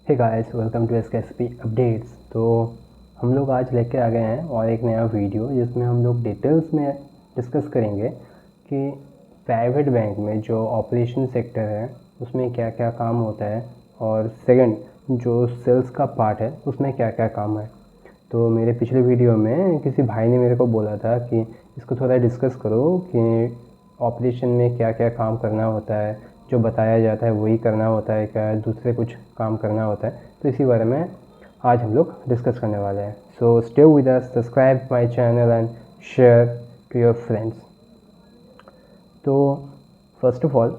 Hey guys, welcome to SKSP updates. तो हम लोग आज लेके आ गए हैं और एक नया वीडियो जिसमें हम लोग डिटेल्स में डिस्कस करेंगे कि प्राइवेट बैंक में जो ऑपरेशन सेक्टर है उसमें क्या क्या काम होता है, और सेकंड जो सेल्स का पार्ट है उसमें क्या क्या काम है। तो मेरे पिछले वीडियो में किसी भाई ने मेरे को बोला था कि इसको थोड़ा डिस्कस करो कि ऑपरेशन में क्या क्या काम करना होता है, जो बताया जाता है वही करना होता है क्या, दूसरे कुछ काम करना होता है। तो इसी बारे में आज हम लोग डिस्कस करने वाले हैं। So stay with us, subscribe my channel and share to your friends. तो फर्स्ट ऑफ ऑल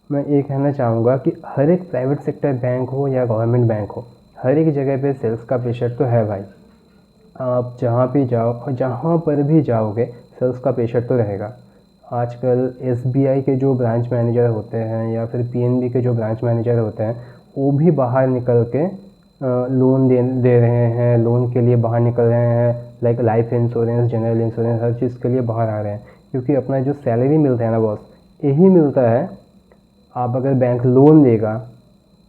मैं ये कहना चाहूँगा कि हर एक प्राइवेट सेक्टर बैंक हो या गवर्नमेंट बैंक हो, हर एक जगह पे सेल्स का प्रेशर तो है भाई। आप जहाँ भी जाओ और जहाँ पर भी जाओगे सेल्स का प्रेशर तो रहेगा। आजकल एसबीआई के जो ब्रांच मैनेजर होते हैं या फिर पीएनबी के जो ब्रांच मैनेजर होते हैं वो भी बाहर निकल के लोन दे रहे हैं, लोन के लिए बाहर निकल रहे हैं, like life insurance, general insurance, हर चीज़ के लिए बाहर आ रहे हैं। क्योंकि अपना जो सैलरी मिलता है ना बॉस, यही मिलता है। आप अगर बैंक लोन देगा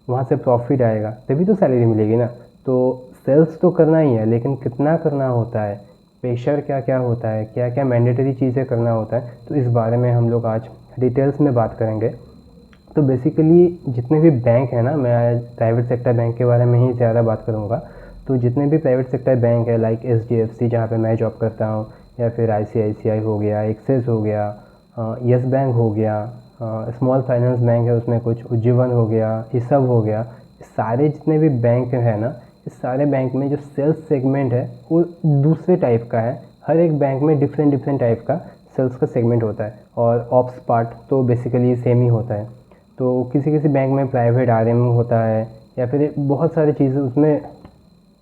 वहाँ से प्रॉफिट आएगा तभी तो सैलरी मिलेगी ना। तो सेल्स तो करना ही है, लेकिन कितना करना होता है, प्रेशर क्या क्या होता है, क्या क्या मैंडेटरी चीज़ें करना होता है, तो इस बारे में हम लोग आज डिटेल्स में बात करेंगे। तो बेसिकली जितने भी बैंक हैं ना, मैं प्राइवेट सेक्टर बैंक के बारे में ही ज़्यादा बात करूँगा। तो जितने भी प्राइवेट सेक्टर बैंक है लाइक एचडीएफसी जहाँ पे मैं जॉब करता हूँ, या फिर आईसीआईसीआई हो गया, एक्सिस हो गया, यस बैंक हो गया, स्मॉल फाइनेंस बैंक है उसमें कुछ, उज्जीवन हो गया, ये सब हो गया। सारे जितने भी बैंक हैं ना, इस सारे बैंक में जो सेल्स सेगमेंट है वो दूसरे टाइप का है। हर एक बैंक में डिफरेंट डिफरेंट टाइप का सेल्स का सेगमेंट होता है, और ऑप्स पार्ट तो बेसिकली सेम ही होता है। तो किसी किसी बैंक में प्राइवेट आरएम होता है, या फिर बहुत सारी चीज़ें उसमें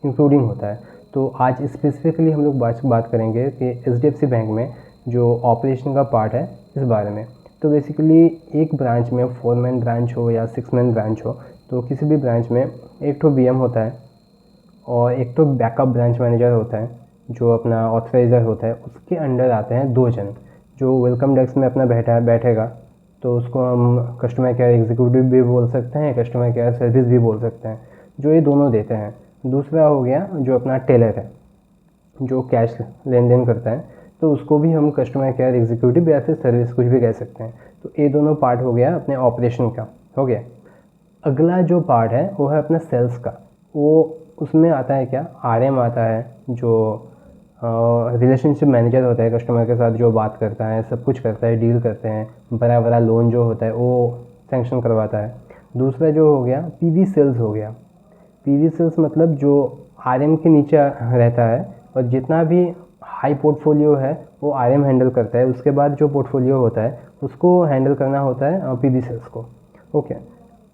इंक्लूडिंग होता है। तो आज स्पेसिफिकली हम लोग बात करेंगे कि एचडीएफसी बैंक में जो ऑपरेशन का पार्ट है इस बारे में। तो बेसिकली एक ब्रांच में 4 मैन ब्रांच हो या 6 मैन ब्रांच हो, तो किसी भी ब्रांच में एक तो बीएम होता है और एक तो बैकअप ब्रांच मैनेजर होता है जो अपना ऑथराइज़र होता है। उसके अंडर आते हैं 2 जन जो वेलकम डेस्क में अपना बैठेगा। तो उसको हम कस्टमर केयर एग्जीक्यूटिव भी बोल सकते हैं, कस्टमर केयर सर्विस भी बोल सकते हैं, जो ये दोनों देते हैं। दूसरा हो गया जो अपना टेलर है, जो कैश लेन देन करता है, तो उसको भी हम कस्टमर केयर एग्जीक्यूटिव या फिर सर्विस कुछ भी कह सकते हैं। तो ये दोनों पार्ट हो गया अपने ऑपरेशन का, हो गया। अगला जो पार्ट है वो है अपना सेल्स का। वो उसमें आता है क्या, आरएम आता है जो रिलेशनशिप मैनेजर होता है, कस्टमर के साथ जो बात करता है, सब कुछ करता है, डील करते हैं, बड़ा बड़ा लोन जो होता है वो सैंक्शन करवाता है। दूसरा जो हो गया पीवी सेल्स हो गया। पीवी सेल्स मतलब जो आरएम के नीचे रहता है, और जितना भी हाई पोर्टफोलियो है वो आरएम हैंडल करता है। उसके बाद जो पोर्टफोलियो होता है उसको हैंडल करना होता है पीवी सेल्स को। ओके।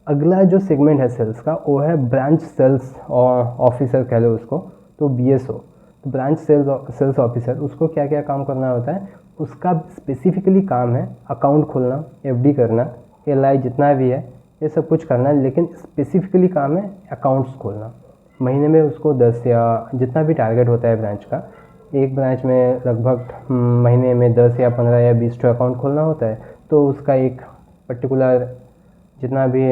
अगला जो सेगमेंट है सेल्स का वो है ब्रांच सेल्स ऑफिसर कह लो उसको, तो बीएसओ। तो ब्रांच सेल्स ऑफिसर, उसको क्या क्या काम करना होता है, उसका स्पेसिफिकली काम है अकाउंट खोलना, एफडी करना, एलआई जितना भी है ये सब कुछ करना, लेकिन स्पेसिफिकली काम है अकाउंट्स खोलना। महीने में उसको 10 या जितना भी टारगेट होता है ब्रांच का, एक ब्रांच में लगभग महीने में 10 या 15 या 20 अकाउंट खोलना होता है। तो उसका एक पर्टिकुलर जितना भी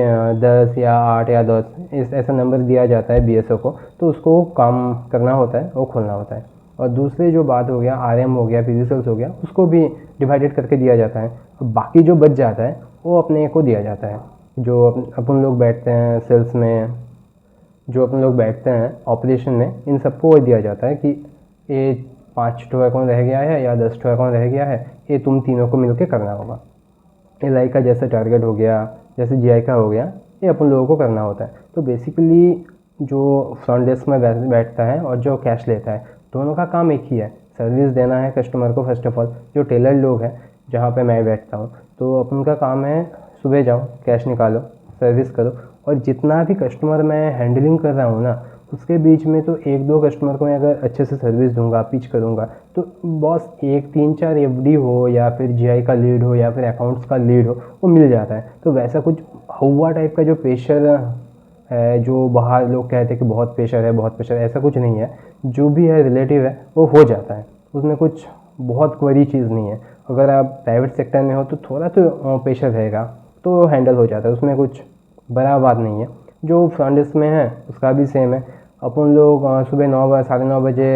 10 या 8 या 10 इस ऐसा नंबर दिया जाता है बीएसओ को, तो उसको काम करना होता है, वो खोलना होता है। और दूसरे जो बात हो गया आरएम हो गया, पीवी सेल्स हो गया, उसको भी डिवाइडेड करके दिया जाता है। बाकी जो बच जाता है वो अपने को दिया जाता है। जो अपन लोग बैठते हैं सेल्स में, जो अपन लोग बैठते हैं ऑपरेशन में, इन सबको दिया जाता है कि ये 5 अकाउंट रह गया है या 10 अकाउंट रह गया है, ये तुम तीनों को मिलकर करना होगा। एलआई का जैसा टारगेट हो गया, जैसे जीआई का हो गया, ये अपन लोगों को करना होता है। तो बेसिकली जो फ्रंट डेस्क में बैठता है और जो कैश लेता है, दोनों का काम एक ही है, सर्विस देना है कस्टमर को। फर्स्ट ऑफ ऑल जो टेलर लोग हैं जहाँ पे मैं बैठता हूँ, तो अपन का काम है सुबह जाओ, कैश निकालो, सर्विस करो। और जितना भी कस्टमर मैं हैंडलिंग कर रहा हूँ ना, उसके बीच में तो 1-2 कस्टमर को मैं अगर अच्छे से सर्विस दूंगा, पिच करूँगा, तो बॉस 1-3-4 एफडी हो या फिर जीआई का लीड हो या फिर अकाउंट्स का लीड हो, वो मिल जाता है। तो वैसा कुछ हुआ टाइप का जो प्रेशर है, जो बाहर लोग कहते हैं कि बहुत प्रेशर है, बहुत प्रेशर, ऐसा कुछ नहीं है। जो भी है रिलेटिव है वो हो जाता है, उसमें कुछ बहुत बड़ी चीज़ नहीं है। अगर आप प्राइवेट सेक्टर में हो तो थोड़ा तो प्रेशर रहेगा, तो हैंडल हो जाता है, उसमें कुछ बड़ा बात नहीं है। जो फ्रंट डेस्क में है उसका भी सेम है। अपन लोग सुबह 9 साढ़े 9 बजे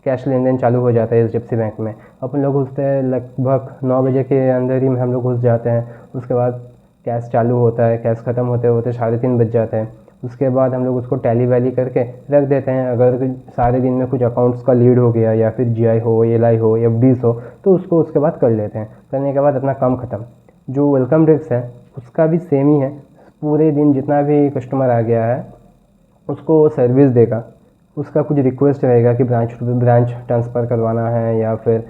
कैश लेन देन चालू हो जाता है HDFC बैंक में। अपन लोग घुसते हैं लगभग 9 बजे के अंदर ही में हम लोग घुस जाते हैं। उसके बाद कैश चालू होता है, कैश ख़त्म होते होते 3:30 बज जाते हैं। उसके बाद हम लोग उसको टैली वैली करके रख देते हैं। अगर सारे दिन में कुछ अकाउंट्स का लीड हो गया या फिर GI हो, LI हो, FDs हो, तो उसको उसके बाद कर लेते हैं। करने के बाद अपना काम ख़त्म। जो वेलकम डेस्क है उसका भी सेम ही है। पूरे दिन जितना भी कस्टमर आ गया है उसको सर्विस देगा। उसका कुछ रिक्वेस्ट रहेगा कि ब्रांच ट्रांसफ़र करवाना है या फिर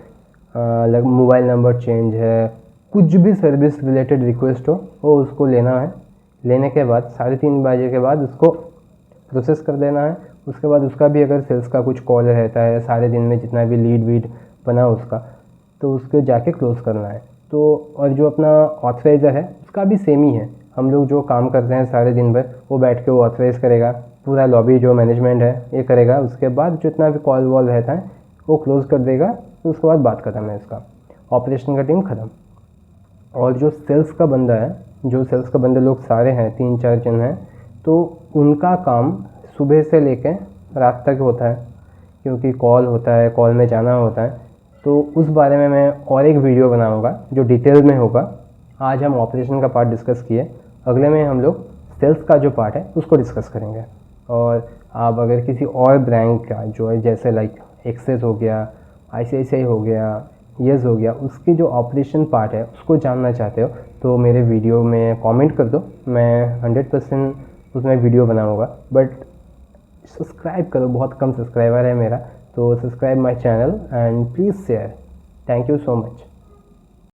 मोबाइल नंबर चेंज है, कुछ भी सर्विस रिलेटेड रिक्वेस्ट हो वो उसको लेना है। लेने के बाद 3:30 बजे के बाद उसको प्रोसेस कर देना है। उसके बाद उसका भी अगर सेल्स का कुछ कॉल रहता है सारे दिन में जितना भी लीड वीड बना उसका, तो उसको जाके क्लोज़ करना है। तो और जो अपना ऑथराइज़र है उसका भी सेम ही है। हम लोग जो काम करते हैं सारे दिन भर वो बैठ के वो ऑथराइज़ करेगा, पूरा लॉबी जो मैनेजमेंट है ये करेगा। उसके बाद जितना भी कॉल वॉल रहता है वो क्लोज़ कर देगा। तो उसके बाद बात ख़त्म है, इसका ऑपरेशन का टीम ख़त्म। और जो सेल्स का बंदा है, जो सेल्स का बंदे लोग सारे हैं 3-4 जन हैं, तो उनका काम सुबह से लेकर रात तक होता है, क्योंकि कॉल होता है, कॉल में जाना होता है। तो उस बारे में मैं और एक वीडियो बनाऊंगा जो डिटेल में होगा। आज हम ऑपरेशन का पार्ट डिस्कस किए, अगले में हम लोग सेल्स का जो पार्ट है उसको डिस्कस करेंगे। और आप अगर किसी और बैंक का जो है जैसे लाइक एक्सिस हो गया, ICICI हो गया, येस हो गया, उसकी जो ऑपरेशन पार्ट है उसको जानना चाहते हो तो मेरे वीडियो में कमेंट कर दो, मैं 100% उसमें वीडियो बनाऊंगा। बट सब्सक्राइब करो, बहुत कम सब्सक्राइबर है मेरा, तो subscribe my channel and please share. Thank you so much.